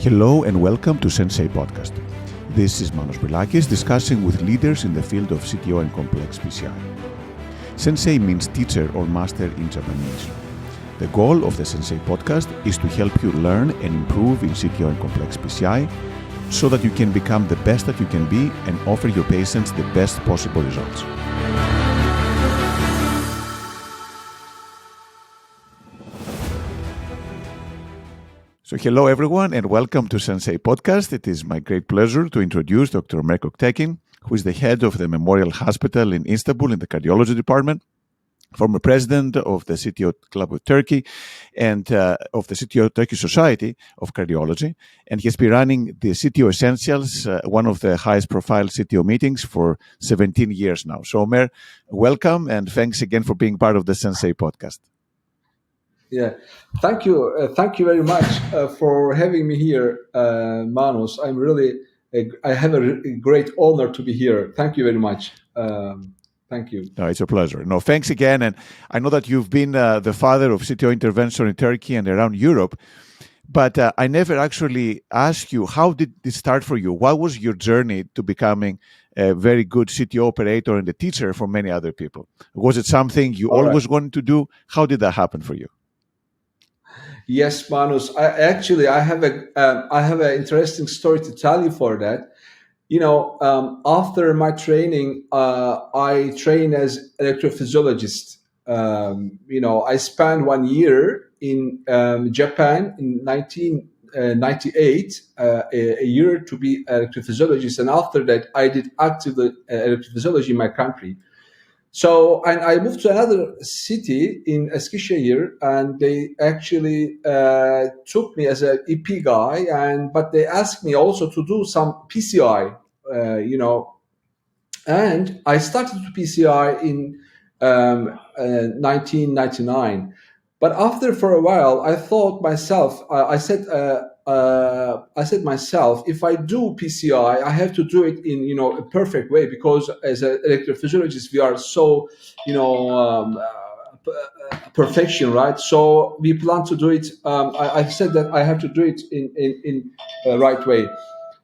Hello and welcome to Sensei podcast. This is Manos Brilakis discussing with leaders in the field of CTO and complex PCI. Sensei means teacher or master in Japanese. The goal of the Sensei podcast is to help you learn and improve in CTO and complex PCI so that you can become the best that you can be and offer your patients the best possible results. So hello everyone and welcome to Sensei Podcast. It is my great pleasure to introduce Dr. Omer Goktekin, who is the head of the Memorial Hospital in Istanbul in the cardiology department, former president of the CTO Club of Turkey and of the CTO Turkish Society of Cardiology. And he has been running the CTO Essentials, one of the highest profile CTO meetings for 17 years now. So Omer, welcome and thanks again for being part of the Sensei Podcast. Yeah, thank you. Thank you very much for having me here, Manos. I have a great honor to be here. Thank you very much. Thank you. No, it's a pleasure. No, thanks again. And I know that you've been the father of CTO intervention in Turkey and around Europe, but I never actually asked you, how did this start for you? What was your journey to becoming a very good CTO operator and a teacher for many other people? Was it something you always wanted to do? How did that happen for you? Yes, Manos. I have an interesting story to tell you for that. You know, after my training, I trained as electrophysiologist. I spent 1 year in Japan in 1998, a year to be electrophysiologist, and after that, I did active electrophysiology in my country. So, and I moved to another city in Eskişehir, and they actually took me as an EP guy, but they asked me also to do some PCI, and I started to PCI in 1999. But after for a while, I thought myself, I said myself, if I do PCI, I have to do it in a perfect way, because as an electrophysiologist we are so perfection, right? So we plan to do it. I said that I have to do it in right way.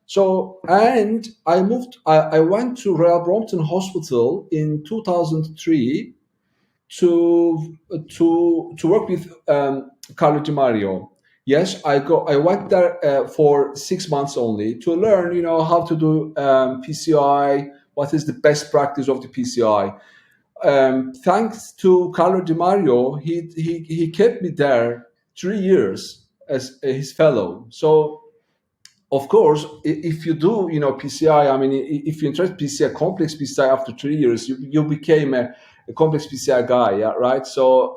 So, and I moved. I went to Royal Brompton Hospital in 2003 to work with Carlo Di Mario. Yes, I went there for 6 months only to learn, how to do PCI. What is the best practice of the PCI? Thanks to Carlo Di Mario, he kept me there 3 years as his fellow. So, of course, if you do, PCI, I mean, if you interest PCI, complex PCI, after 3 years, you became a complex PCI guy, yeah, right? So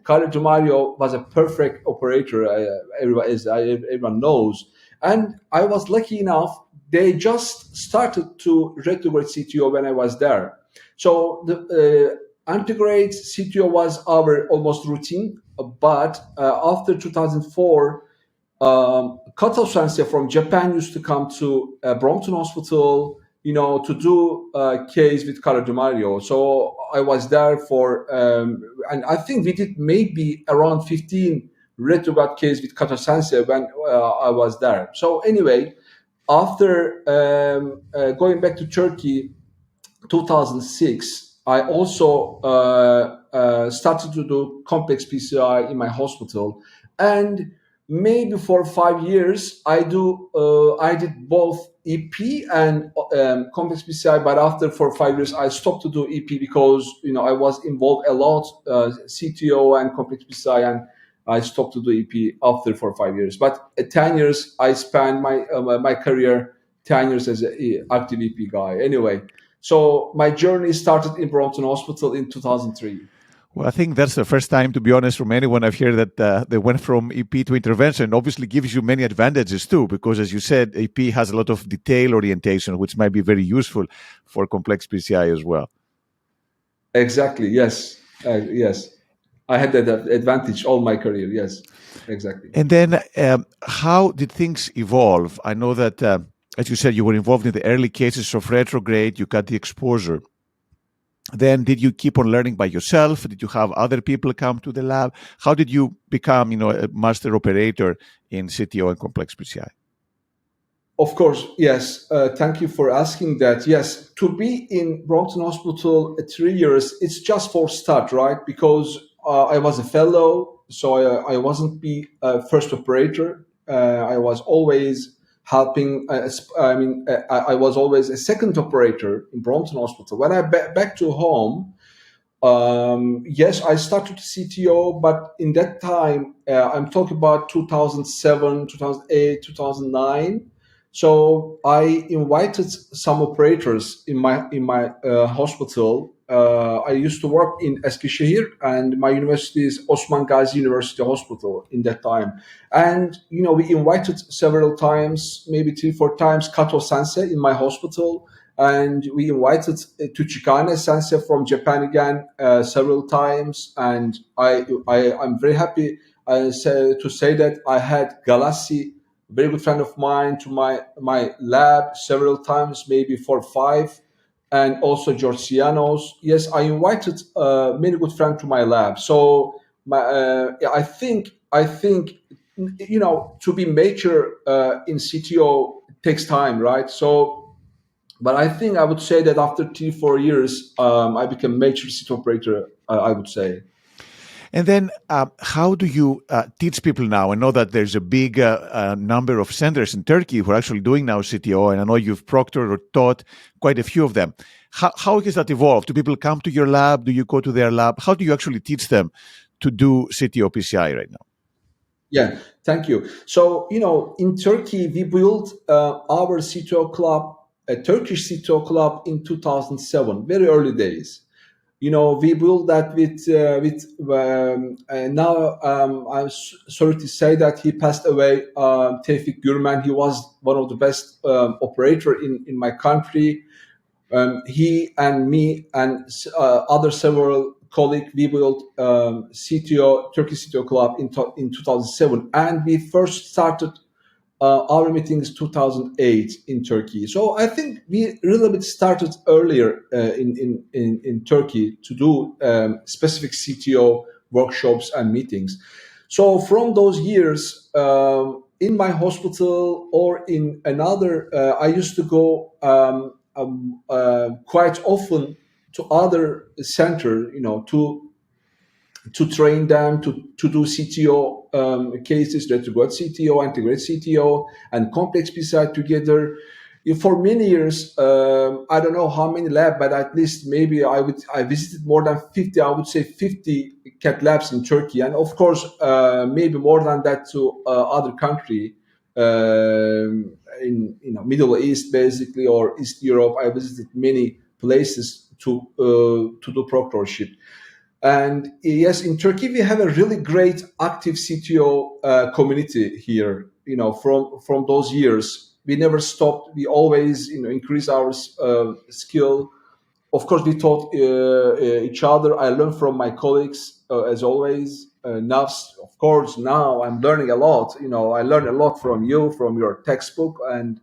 Carlo Di Mario was a perfect operator, everyone knows. And I was lucky enough, they just started to retrograde CTO when I was there. So the antegrade CTO was our almost routine, but after 2004, Kato Sensei from Japan used to come to Brompton Hospital, to do a case with Carlo Di Mario. So I was there for, and I think we did maybe around 15 retrograde cases with Kato Sensei when I was there. So anyway, after going back to Turkey, 2006, I also started to do complex PCI in my hospital, and maybe for 5 years I did both EP and complex PCI, but after for 5 years I stopped to do EP because I was involved a lot CTO and complex PCI, and I stopped to do EP after for 5 years. But at 10 years I spent my career 10 years as an active EP guy. Anyway, so my journey started in Brompton Hospital in 2003. Well, I think that's the first time, to be honest, from anyone I've heard that they went from EP to intervention. Obviously gives you many advantages too, because as you said, EP has a lot of detail orientation, which might be very useful for complex PCI as well. Exactly. Yes. Yes. I had that advantage all my career. Yes, exactly. And then how did things evolve? I know that, as you said, you were involved in the early cases of retrograde, you got the exposure. Then did you keep on learning by yourself? Did you have other people come to the lab? How did you become, a master operator in CTO and complex PCI? Of course, yes. Thank you for asking that. Yes, to be in Brompton Hospital 3 years, it's just for start, right? Because I was a fellow, so I wasn't the first operator. I was always helping. I was always a second operator in Brompton Hospital. When I back to home, yes, I started CTO, but in that time, I'm talking about 2007, 2008, 2009. So I invited some operators in my hospital. I used to work in Eskişehir, and my university is Osman Gazi University Hospital in that time. And we invited several times, maybe 3, 4 times, Kato Sensei in my hospital, and we invited Tuchikane Sensei from Japan again several times. And I'm very happy to say that I had Galassi, a very good friend of mine, to my lab several times, maybe 4 or 5, and also Georgianos. Yes, I invited many good friends to my lab. So I think to be major in CTO takes time, right? So but I think I would say that after 3, 4 years, I became major seat operator. I would say. And then, how do you teach people now? I know that there's a big number of centers in Turkey who are actually doing now CTO, and I know you've proctored or taught quite a few of them. How has that evolved? Do people come to your lab? Do you go to their lab? How do you actually teach them to do CTO PCI right now? Yeah, thank you. So in Turkey, we built our CTO club, a Turkish CTO club, in 2007, very early days. We built that with now sorry to say that he passed away, Tevfik Gürmen. He was one of the best operator in my country. He and me and other several colleagues, we built CTO Turkey CTO club in 2007, and we first started our meetings 2008 in Turkey. So I think we really bit started earlier in Turkey to do specific CTO workshops and meetings. So from those years, in my hospital or in another, I used to go quite often to other center, to train them to do CTO cases, retrograde CTO, integrate CTO, and complex PCI together. For many years, I don't know how many labs, but at least maybe I visited more than 50. I would say 50 cat labs in Turkey, and of course, maybe more than that to other country in Middle East, basically, or East Europe. I visited many places to do proctorship. And yes, in Turkey, we have a really great active CTO community here. From those years, we never stopped. We always, increase our skill. Of course, we taught each other. I learned from my colleagues, as always. Now, of course, now I'm learning a lot. I learned a lot from you, from your textbook, and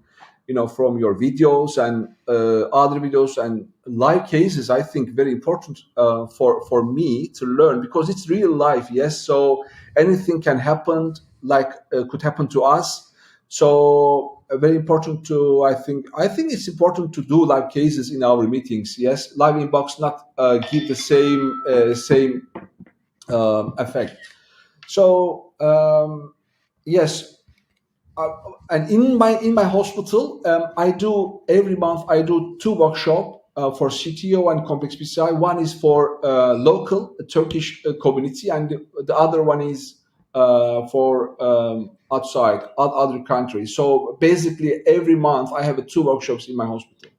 from your videos and other videos and live cases. I think very important for me to learn, because it's real life. Yes, so anything can happen, like could happen to us. So very important to I think it's important to do live cases in our meetings. Yes, live inbox not give the same effect. So yes, and in my hospital, I do every month. I do 2 workshop for CTO and complex PCI. One is for local Turkish community, and the other one is for outside other countries. So basically, every month I have 2 workshops in my hospital.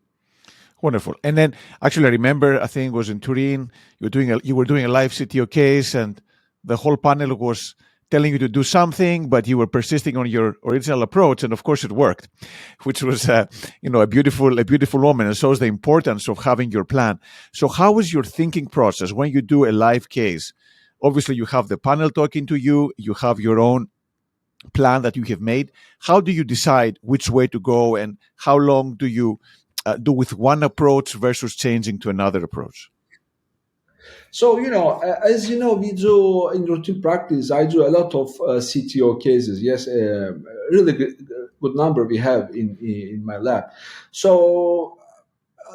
Wonderful. And then, actually, I remember, I think it was in Turin, you were doing a live CTO case, and the whole panel was telling you to do something, but you were persisting on your original approach, and of course it worked, which was a beautiful moment, and shows the importance of having your plan. So how is your thinking process when you do a live case? Obviously, you have the panel talking to you, you have your own plan that you have made. How do you decide which way to go, and how long do you do with one approach versus changing to another approach? So, as you know, we do in routine practice. I do a lot of CTO cases. Yes, really good good number we have in my lab. So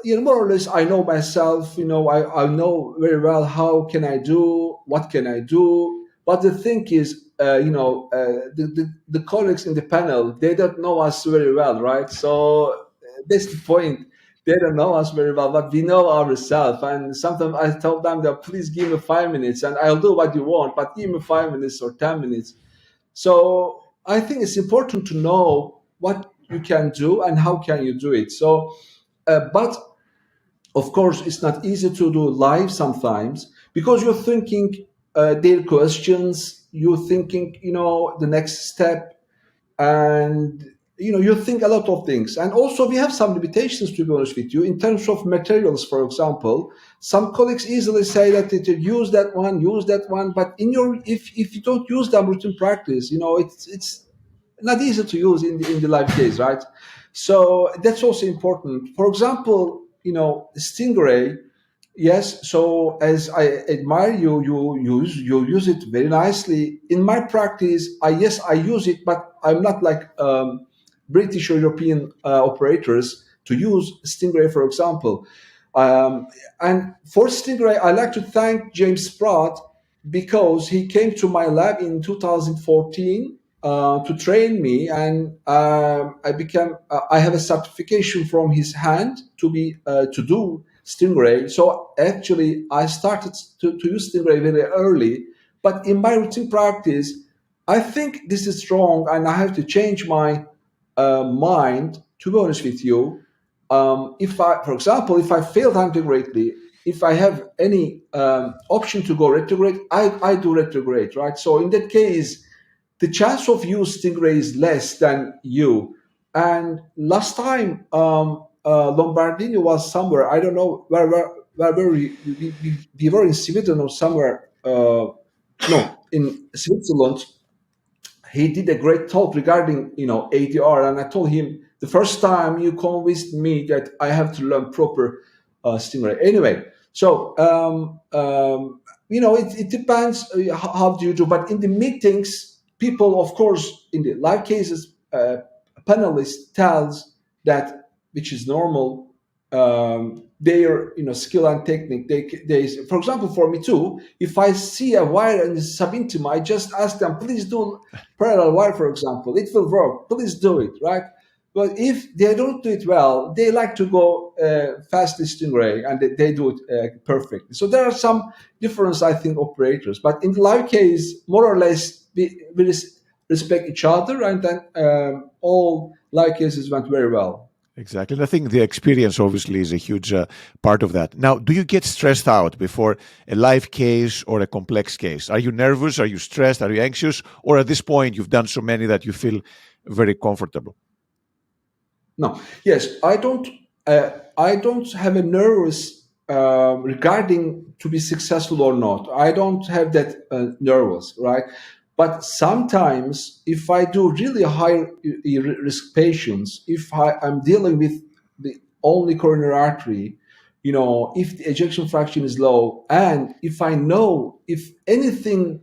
more or less, I know myself. I know very well how can I do, what can I do. But the thing is, the colleagues in the panel, they don't know us very well, right? So that's the point. They don't know us very well, but we know ourselves. And sometimes I tell them that please give me 5 minutes, and I'll do what you want, but give me 5 minutes or 10 minutes. So I think it's important to know what you can do and how can you do it. So, but of course, it's not easy to do live sometimes because you're thinking their questions, you're thinking, the next step, and you think a lot of things. And also, we have some limitations, to be honest with you, in terms of materials. For example, some colleagues easily say that they use that one, but if you don't use them routine practice, it's not easy to use in the live case, right? So that's also important. For example, Stingray. Yes. So as I admire you, you use it very nicely. In my practice, I use it, but I'm not like British or European operators to use Stingray, for example. Um, and for Stingray, I like to thank James Spratt because he came to my lab in 2014 to train me, and I have a certification from his hand to do Stingray. So actually, I started to use Stingray very early. But in my routine practice, I think this is wrong, and I have to change my mind. To be honest with you, for example, if I fail antegrade, if I have any option to go retrograde, I do retrograde, right? So in that case, the chance of you Stingray is less than you. And last time, Lombardini was somewhere. I don't know where were we were in Sweden or somewhere. No, in Switzerland. He did a great talk regarding ADR, and I told him the first time you convinced me that I have to learn proper Stingray. Anyway, so it depends how do you do, but in the meetings, people, of course, in the live cases, panelists tells that, which is normal. Their skill and technique. For example, for me too, if I see a wire and it's subintima, I just ask them, please do parallel wire, for example. It will work. Please do it, right? But if they don't do it well, they like to go fast Stingray, and they do it perfectly. So there are some difference, I think, operators. But in the live case, more or less, we respect each other, and then all live cases went very well. Exactly. And I think the experience obviously is a huge part of that. Now, do you get stressed out before a live case or a complex case? Are you nervous? Are you stressed? Are you anxious? Or at this point, you've done so many that you feel very comfortable? No. Yes, I don't. I don't have a nervous regarding to be successful or not. I don't have that nervous, right? But sometimes, if I do really high risk patients, if I'm dealing with the only coronary artery, if the ejection fraction is low, and if I know if anything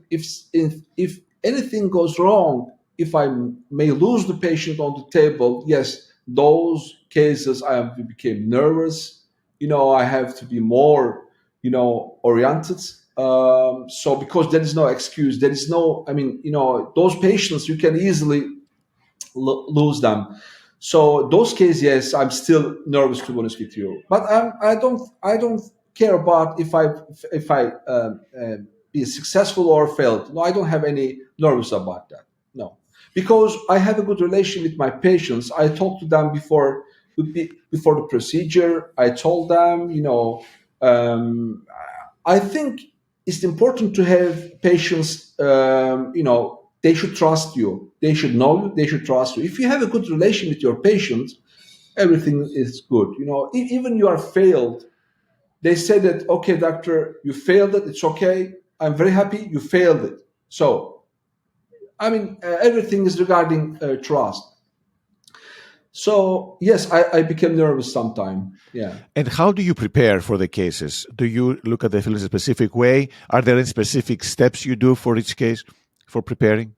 goes wrong, if I may lose the patient on the table, yes, those cases I became nervous. I have to be more, oriented. So because there is no excuse, there is no. I mean, those patients you can easily lose them. So those cases, yes, I'm still nervous, to be honest with you. But I don't care about if I be successful or failed. No, I don't have any nervous about that. No, because I have a good relation with my patients. I talk to them before the procedure. I told them, I think it's important to have patients. They should trust you. They should know you. They should trust you. If you have a good relation with your patient, everything is good. Even you are failed, they say that, okay, doctor, you failed it. It's okay. I'm very happy you failed it. So, everything is regarding trust. So, yes, I became nervous sometime. Yeah. And how do you prepare for the cases? Do you look at the field in a specific way? Are there any specific steps you do for each case for preparing?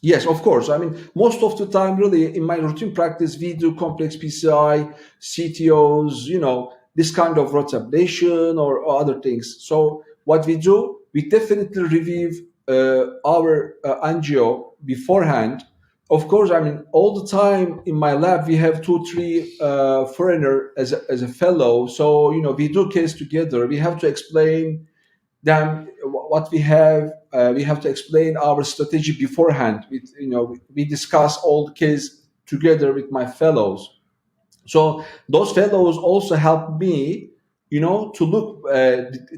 Yes, of course. I mean, most of the time, really, in my routine practice, we do complex PCI, CTOs, this kind of rot ablation or other things. So what we do, we definitely review our angio beforehand. Of course, I mean, all the time in my lab, we have two, three foreigner as a fellow. So, we do case together. We have to explain then what we have, we have to explain our strategy beforehand. We discuss all the case together with my fellows. So those fellows also help me, to look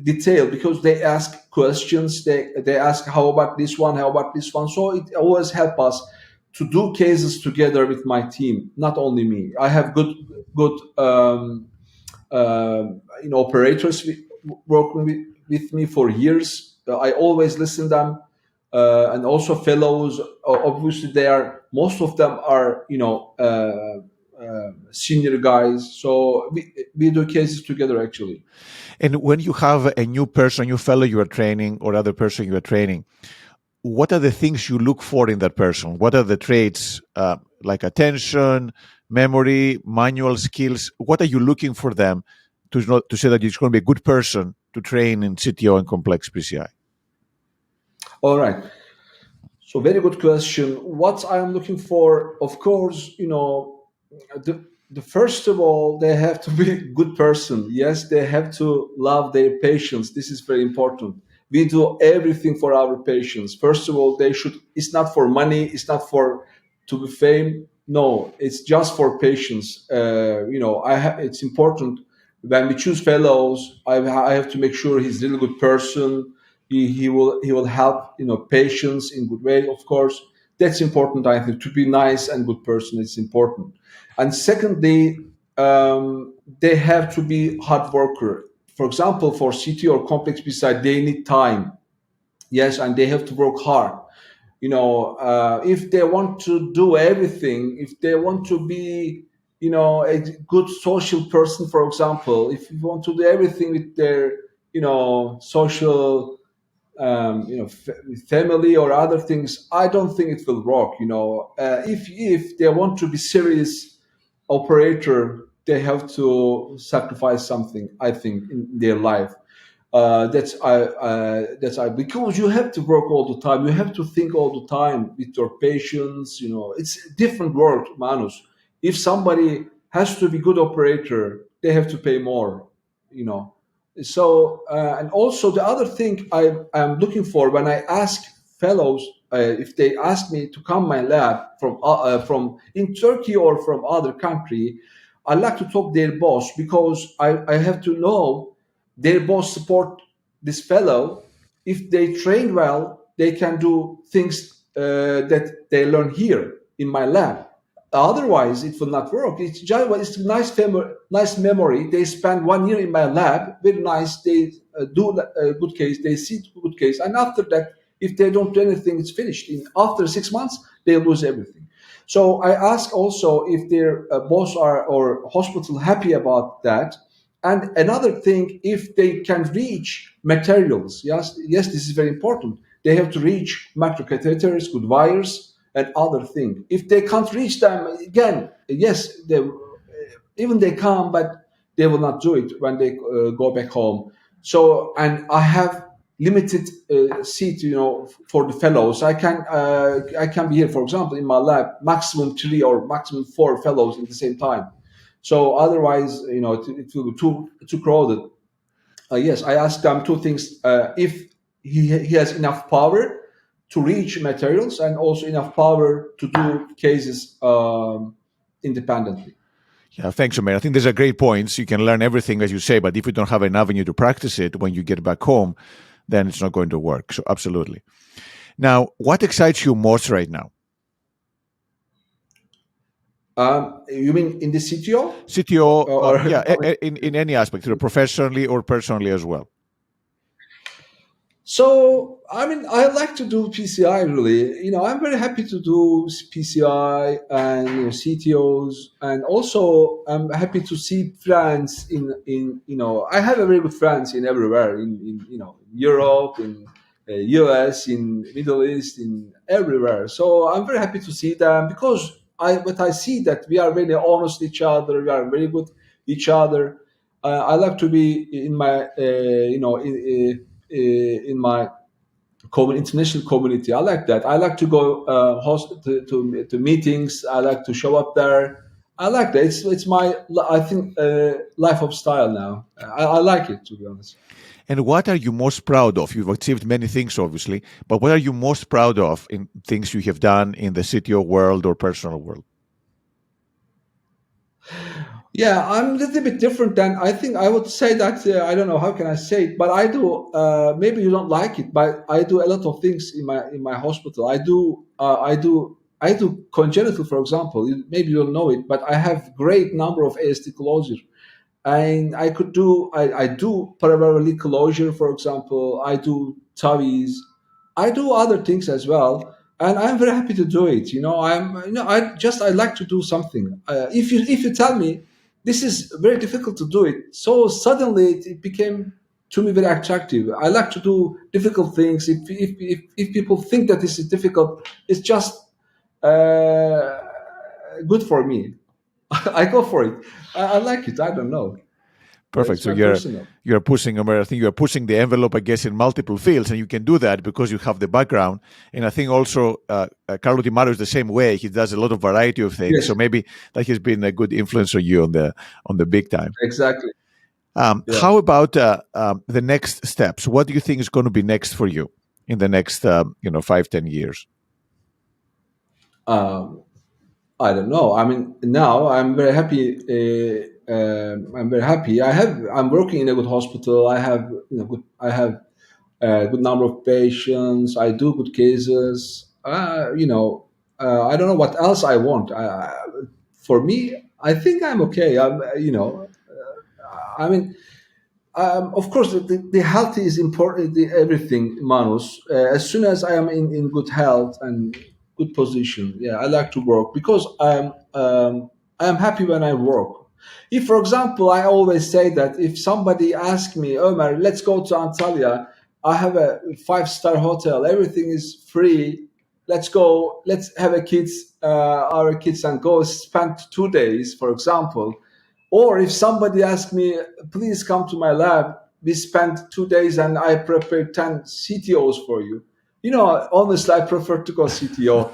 detailed, because they ask questions. They ask, how about this one? How about this one? So it always help us to do cases together with my team, not only me. I have good operators working with me for years. I always listen them, and also fellows. Obviously, they are, most of them are senior guys. So we do cases together actually. And when you have a new person, new fellow you are training, or other person you are training, what are the things you look for in that person? What are the traits, like attention, memory, manual skills? What are you looking for them to say that it's going to be a good person to train in CTO and complex PCI? All right. So very good question. What I'm looking for, of course, the first of all, they have to be a good person. Yes, they have to love their patients. This is very important. We do everything for our patients. First of all, they should. It's not for money. It's not for to be fame. No, it's just for patients. It's important when we choose fellows. I have to make sure he's a really good person. He will help patients in good way. Of course, that's important. I think to be nice and good person is important. And secondly, they have to be hard worker. For example, for CT or complex PCI, they need time. Yes, and they have to work hard. If they want to do everything, if they want to be a good social person, for example, if you want to do everything with their social with family or other things, I don't think it will work. If they want to be serious operator, they have to sacrifice something, I think, in their life. That's I because you have to work all the time. You have to think all the time with your patients. It's different work, Manus. If somebody has to be good operator, they have to pay more. You know. So and also the other thing I'm looking for when I ask fellows, if they ask me to come my lab from in Turkey or from other country, I like to talk their boss, because I have to know their boss support this fellow. If they train well, they can do things that they learn here in my lab. Otherwise, it will not work. It's a nice memory. They spend 1 year in my lab, very nice. They do a good case, they see good case, and after that, if they don't do anything, it's finished. After 6 months, they lose everything. So I ask also if their boss or hospital happy about that. And another thing, if they can reach materials, yes, this is very important. They have to reach microcatheters, good wires, and other thing. If they can't reach them, again, yes, even they come, but they will not do it when they go back home. So, and I have limited seat, for the fellows. I can be here, for example, in my lab, maximum 3 or maximum 4 fellows at the same time. So otherwise, it will be too crowded. Yes, I asked them two things: if he has enough power to reach materials, and also enough power to do cases independently. Yeah, thanks, Omer. I think these are great points. You can learn everything, as you say, but if you don't have an avenue to practice it when you get back home, then it's not going to work. So, absolutely. Now, what excites you most right now? You mean in the CTO CTO, or yeah, in any aspect, professionally or personally as well. So, I mean, I like to do PCI really. I'm very happy to do PCI and CTOs, and also I'm happy to see friends I have a very good friends in everywhere in Europe, in US, in Middle East, in everywhere. So I'm very happy to see them because I see that we are very honest each other. We are very good each other. I like to be in my in my international community. I like that. I like to go host to meetings. I like to show up there. I like that. It's my I think life of style now. I like it, to be honest. And what are you most proud of? You've achieved many things, obviously, but what are you most proud of in things you have done in the CTO world or personal world? Yeah, I'm a little bit different than I think. I would say that I don't know how can I say it, but I do. Maybe you don't like it, but I do a lot of things in my hospital. I do congenital, for example. Maybe you don't know it, but I have great number of ASD closure, and I do paravalvular closure, for example. I do TAVIs. I do other things as well, and I'm very happy to do it. I like to do something. If you tell me this is very difficult to do it, so suddenly it became to me very attractive. I like to do difficult things. If people think that this is difficult, it's just uh, good for me. I go for it. I like it. I don't know. Perfect. It's So my personal. you're pushing, Omer, I think you're pushing the envelope, I guess, in multiple fields, and you can do that because you have the background. And I think also Carlo Di Mario is the same way. He does a lot of variety of things. Yes, So maybe that has been a good influence on you on the big time. exactly. Yeah. How about the next steps? What do you think is going to be next for you in the next 5-10 years? Um, I don't know. I mean, now I'm very happy. I'm very happy. I'm working in a good hospital. I have good. I have a good number of patients. I do good cases. I don't know what else I want. For me, I think I'm okay. I mean, of course, the health is important. Everything, Manus. As soon as I am in good health and good position, yeah, I like to work because I am happy when I work. If, for example, I always say that if somebody asks me, Omar, let's go to Antalya. I have a five-star hotel. Everything is free. Let's go. Let's have our kids, and go spend 2 days, for example. Or if somebody asks me, please come to my lab, we spent 2 days and I prepared 10 CTOs for you. Honestly, I prefer to go CTO.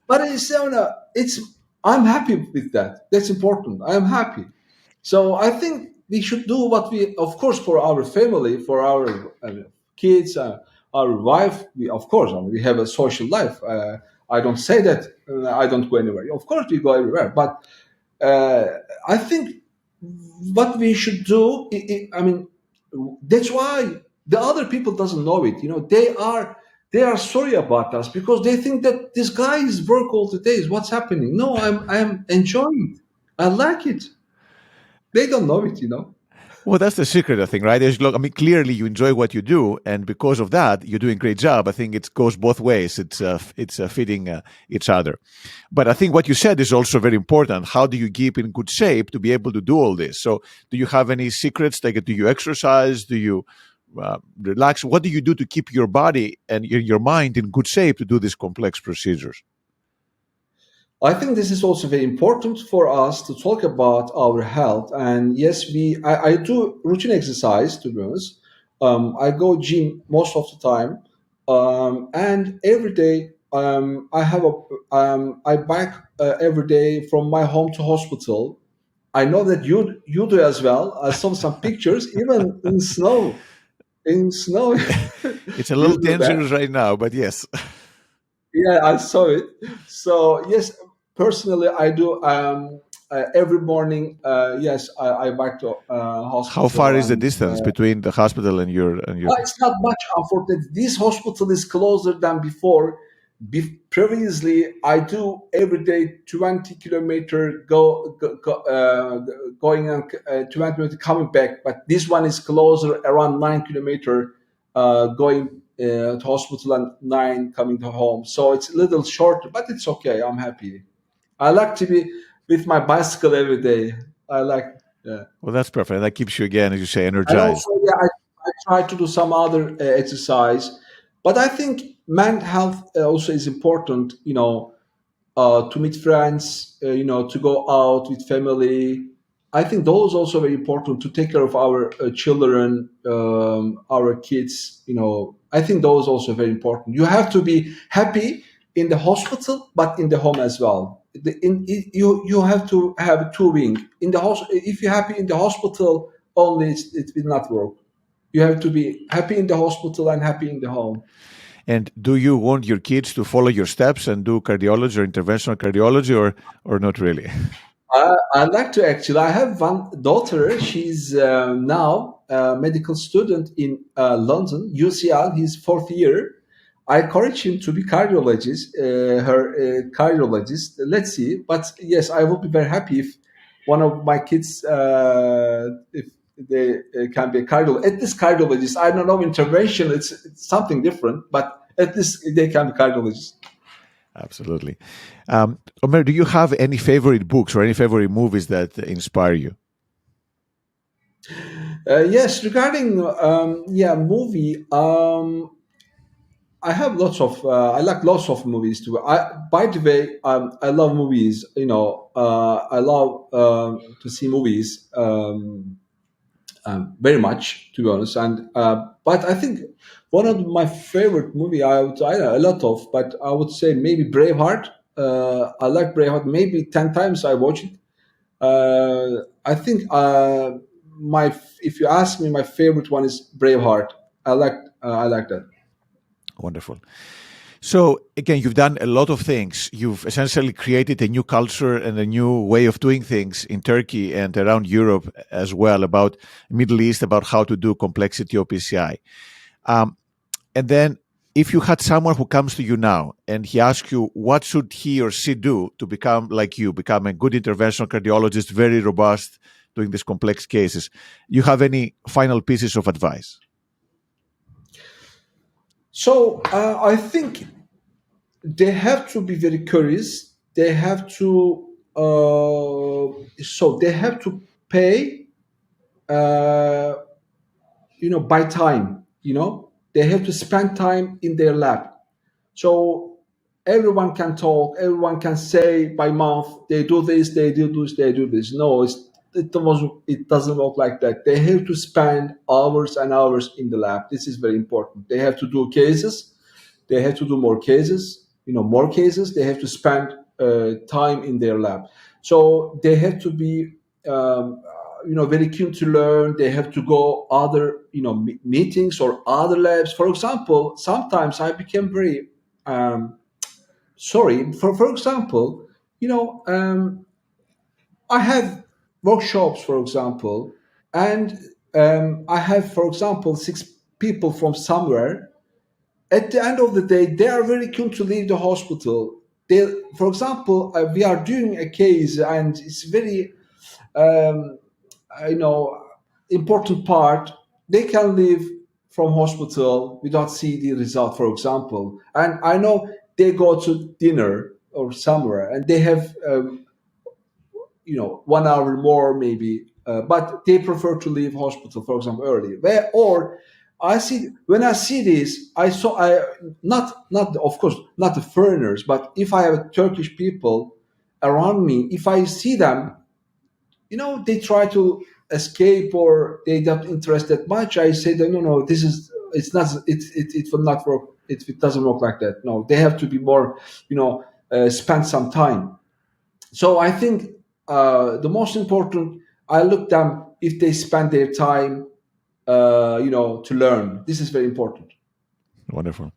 But it's, I'm happy with that. That's important. I am happy. So I think we should do what we, of course, for our family, for our kids, our wife. Of course, I mean, we have a social life. I don't say that I don't go anywhere. Of course, we go everywhere. But uh, I think what we should do. I mean, that's why the other people doesn't know it. They are sorry about us because they think that this guy is work all the days. What's happening? No, I'm enjoying it. I like it. They don't know it. Well, that's the secret, I think, right? I mean, clearly you enjoy what you do, and because of that, you're doing a great job. I think it goes both ways. It's feeding each other. But I think what you said is also very important. How do you keep in good shape to be able to do all this? So, do you have any secrets? Like, do you exercise? Do you relax? What do you do to keep your body and your mind in good shape to do these complex procedures? I think this is also very important for us to talk about our health. And yes, I do routine exercise, to be honest. I go gym most of the time, and every day I bike every day from my home to hospital. I know that you do as well. I saw some pictures, even in snow. In snow, It's a you little do that. dangerous right now, but yes. Yeah, I saw it. So yes, personally, I do every morning. Yes, I bike to How far hospital, is the and distance between the hospital and your? it's not much. Unfortunately, this hospital is closer than before. Previously, I do every day 20 kilometer going and 20 kilometer coming back, but this one is closer, around 9 kilometer going to hospital and 9 coming to home. So it's a little short, but it's okay. I'm happy. I like to be with my bicycle every day. I like, yeah. Well, that's perfect. That keeps you again, as you say, And energized. also, yeah, I try to do some other exercise. But I think mental health also is important. To meet friends, to go out with family. I think those also very important to take care of our children, our kids. I think those also very important. You have to be happy in the hospital, but in the home as well. You have to have two wing in the house. If you're happy in the hospital only, it will not work. You have to be happy in the hospital and happy in the home. And do you want your kids to follow your steps and do cardiology or interventional cardiology, or not really? I'd like to actually. I have one daughter. She's now a medical student in London, UCL. He's fourth year. I encourage him to be cardiologist, her cardiologist. Let's see. But yes, I will be very happy if one of my kids, if they can be a cardiologist. At least cardiologist. I don't know intervention. It's something different, but at least they can be cardiologist. Absolutely. Omer, do you have any favorite books or any favorite movies that inspire you? Yes, regarding movie. I have lots of. I like lots of movies too. By the way, I love movies. I love to see movies very much, to be honest. And but I think one of my favorite movie. I know a lot of, but I would say maybe Braveheart. I like Braveheart. Maybe 10 times I watch it. I think my if you ask me, my favorite one is Braveheart. I like that. Wonderful. So again, you've done a lot of things. You've essentially created a new culture and a new way of doing things in Turkey and around Europe as well, about Middle East, about how to do complexity of PCI. And then if you had someone who comes to you now and he asks you what should he or she do to become like you, become a good interventional cardiologist, very robust, doing these complex cases, you have any final pieces of advice? So I think they have to be very curious. They have to they have to pay uh, by time. They have to spend time in their lab. So everyone can talk, everyone can say by mouth, they do this, they do this, they do this. No, it doesn't work like that. They have to spend hours and hours in the lab. This is very important. They have to do cases. They have to do more cases. More cases. They have to spend time in their lab. So they have to be very keen to learn. They have to go other meetings or other labs. For example, sometimes I became very sorry. For example, you know I have workshops, for example, and I have, for example, six people from somewhere. At the end of the day, they are very keen to leave the hospital. For example, we are doing a case, and it's very um, important part. They can leave from hospital without see the result, for example. And I know they go to dinner or somewhere, and they have 1 hour more maybe, but they prefer to leave hospital, for example, early. Or I see when I see this, I not of course not the foreigners, but if I have Turkish people around me, if I see them, they try to escape or they don't interest that much. I say that no, this is it's not it will not work. It doesn't work like that. No, they have to be more, spend some time. So I think the most important, I look them if they spend their time, to learn. This is very important. Wonderful.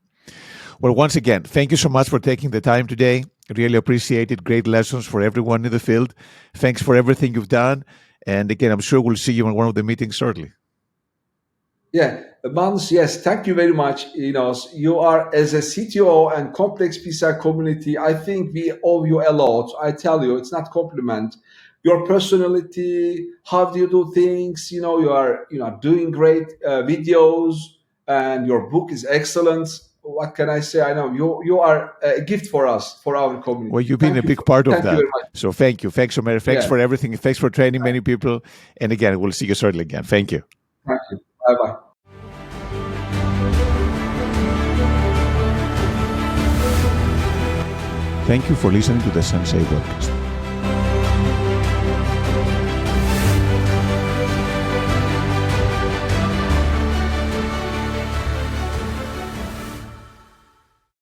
Well, once again, thank you so much for taking the time today. Really appreciate it. Great lessons for everyone in the field. Thanks for everything you've done. And again, I'm sure we'll see you in one of the meetings shortly. Yeah, Mans, yes, thank you very much. You are as a CTO and complex PCI community. I think we owe you a lot. I tell you, it's not compliment. Your personality, how do you do things? You are doing great videos, and your book is excellent. What can I say? I know you are a gift for us, for our Well, community. you've been a big part of Thank you that. very much. So thank you. Thanks, Omer. Thanks Yeah, for everything. Thanks for training many people. And again, we'll see you shortly again. Thank you. thank you. Bye bye. thank you for listening to the Sensei podcast.